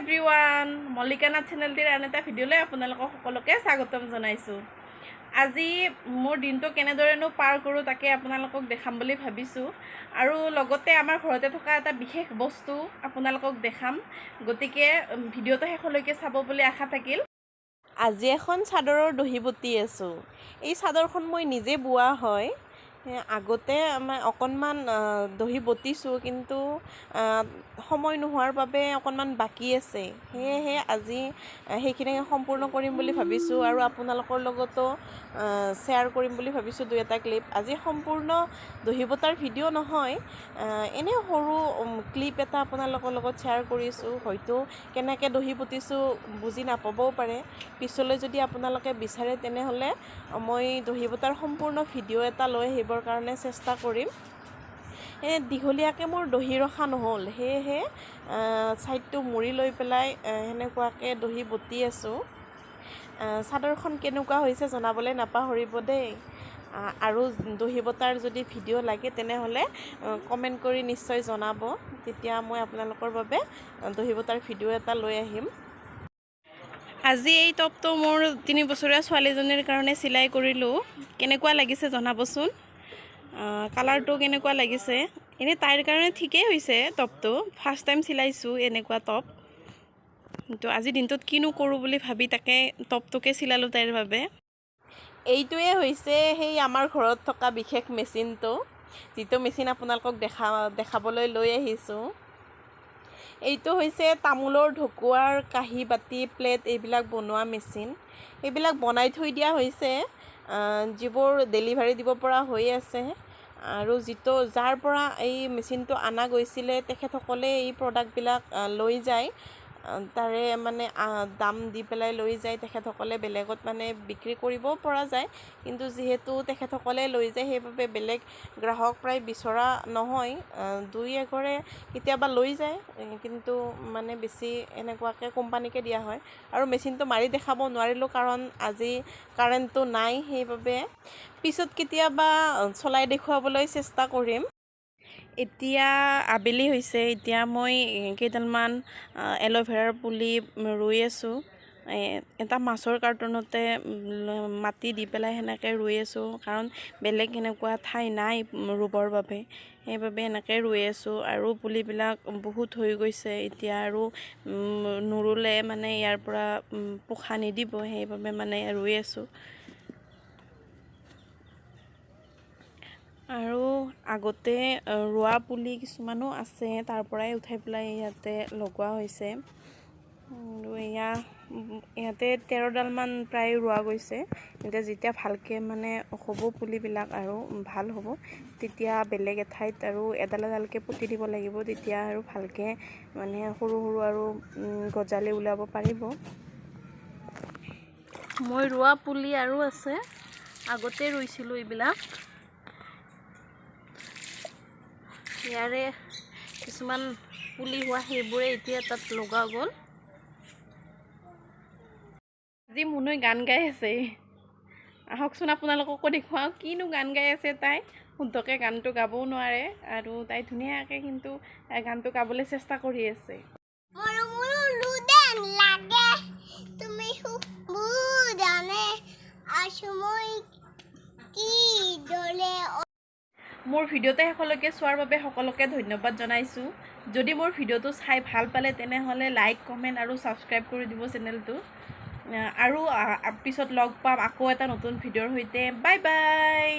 Everyone, Mallika Nath চেনেলটিৰ আন এটা ভিডিঅ'লৈ আপোনালোকক সকলোকে স্বাগতম জনাইছোঁ। আজি মোৰ দিনটো কেনেদৰেনো পাৰ কৰোঁ তাকে আপোনালোকক দেখাম বুলি ভাবিছোঁ আৰু লগতে আমাৰ ঘৰতে থকা এটা বিশেষ বস্তু আপোনালোকক দেখাম। গতিকে ভিডিঅ'টো শেষলৈকে চাব বুলি আশা থাকিল। আজি এখন চাদৰৰ দহি বটি আছোঁ। এই চাদৰখন মই নিজে বোৱা হয়। আগতে অকণমান দহি বটিছোঁ, কিন্তু সময় নোহোৱাৰ বাবে অকণমান বাকী আছে। সেয়েহে আজি সেইখিনি সম্পূৰ্ণ কৰিম বুলি ভাবিছোঁ আৰু আপোনালোকৰ লগতো শ্বেয়াৰ কৰিম বুলি ভাবিছোঁ দুই এটা ক্লিপ। আজি সম্পূৰ্ণ দহি বটাৰ ভিডিঅ' নহয়, এনেই সৰু ক্লিপ এটা আপোনালোকৰ লগত শ্বেয়াৰ কৰিছোঁ। হয়তো কেনেকৈ দহি বটিছোঁ বুজি নাপাবও পাৰে। পিছলৈ যদি আপোনালোকে বিচাৰে তেনেহ'লে মই দহি বটাৰ সম্পূৰ্ণ ভিডিঅ' এটা লৈ আহিবৰ কাৰণে চেষ্টা কৰিম। দীঘলীয়াকৈ মোৰ দহি ৰখা নহ'ল, সেয়েহে ছাইডটো মুৰি লৈ পেলাই সেনেকুৱাকৈ দহি বটি আছোঁ। চাদৰখন কেনেকুৱা হৈছে জনাবলৈ নাপাহৰিব দেই। আৰু দহি বটাৰ যদি ভিডিঅ' লাগে তেনেহ'লে কমেণ্ট কৰি নিশ্চয় জনাব, তেতিয়া মই আপোনালোকৰ বাবে দহি বটাৰ ভিডিঅ' এটা লৈ আহিম। আজি এই টপটো মোৰ 3 বছৰীয়া ছোৱালীজনীৰ কাৰণে চিলাই কৰিলোঁ। কেনেকুৱা লাগিছে জনাবচোন, কালাৰটো কেনেকুৱা লাগিছে। এনেই তাইৰ কাৰণে ঠিকেই হৈছে টপটো, ফাৰ্ষ্ট টাইম চিলাইছোঁ এনেকুৱা টপ। কিন্তু আজিৰ দিনটোত কিনো কৰোঁ বুলি ভাবি তাকে টপটোকে চিলালোঁ তাইৰ বাবে। এইটোৱে হৈছে সেই আমাৰ ঘৰত থকা বিশেষ মেচিনটো, যিটো মেচিন আপোনালোকক দেখাবলৈ লৈ আহিছোঁ। এইটো হৈছে তামোলৰ ঢকুৱাৰ কাঁহী বাতি প্লেট এইবিলাক বনোৱা মেচিন। এইবিলাক বনাই থৈ দিয়া হৈছে, যিবোৰ ডেলিভাৰী দিব পৰা হৈ আছে। আৰু যাৰ পৰা এই মেচিনটো অনা গৈছিলে তেখেতসকলে এই প্ৰডাক্টবিলাক লৈ যায়, তাৰে দাম দি পেলাই লৈ যায়। তেখেতসকলে বেলেগত বিক্ৰী কৰিবও পৰা যায়, কিন্তু যিহেতু তেখেতসকলে লৈ যায় সেইবাবে বেলেগ গ্ৰাহক প্ৰায় বিচৰা নহয়। 2-1ঘৰে কেতিয়াবা লৈ যায়, কিন্তু বেছি এনেকুৱাকৈ কোম্পানীকে দিয়া হয়। আৰু মেচিনটো মাৰি দেখাব নোৱাৰিলোঁ, কাৰণ আজি কাৰেণ্টটো নাই। সেইবাবে পিছত কেতিয়াবা চলাই দেখুৱাবলৈ চেষ্টা কৰিম। এতিয়া আবেলি হৈছে, এতিয়া মই কেইডালমান এল'ভেৰাৰ পুলি ৰুই আছোঁ। এটা মাছৰ কাৰ্টুনতে মাটি দি পেলাই সেনেকৈ ৰুই আছোঁ, কাৰণ বেলেগ এনেকুৱা ঠাই নাই ৰুবৰ বাবে। সেইবাবে এনেকৈ ৰুই আছোঁ। আৰু পুলিবিলাক বহুত হৈ গৈছে, এতিয়া আৰু নুৰুলে ইয়াৰ পৰা পোখা নিদিব, সেইবাবে ৰুই আছোঁ। আৰু আগতে ৰোৱা পুলি কিছুমানো আছে, তাৰ পৰাই উঠাই পেলাই ইয়াতে লগোৱা হৈছে। আৰু ইয়াতে 13ডালমান প্ৰায় ৰোৱা গৈছে। এতিয়া যেতিয়া ভালকৈ হ'ব পুলিবিলাক আৰু ভাল হ'ব, তেতিয়া বেলেগ এঠাইত আৰু এডাল এডালকৈ পুতি দিব লাগিব। তেতিয়া আৰু ভালকৈ সৰু সৰু আৰু গজালি ওলাব পাৰিব। মই ৰোৱা পুলি আৰু আছে, আগতে ৰুইছিলোঁ এইবিলাক। ইয়াৰে কিছুমান পুলি হোৱা সেইবোৰে এতিয়া তাত লগা গ'ল। আজি মুনুই গান গাই আছে, আহকচোন আপোনালোককো দেখুৱাওঁ কিনো গান গাই আছে তাই। শুদ্ধকৈ গানটো গাবও নোৱাৰে, আৰু তাই ধুনীয়াকৈ কিন্তু গানটো গাবলৈ চেষ্টা কৰি আছে। মোৰ ভিডিঅ'টো শেষলৈকে চোৱাৰ বাবে সকলোকে ধন্যবাদ জনাইছোঁ। যদি মোৰ ভিডিঅ'টো চাই ভাল পালে তেনেহ'লে লাইক, কমেণ্ট আৰু ছাবস্ক্ৰাইব কৰি দিব চেনেলটো। আৰু পিছত লগ পাম আকৌ এটা নতুন ভিডিঅ'ৰ সৈতে। Bye bye.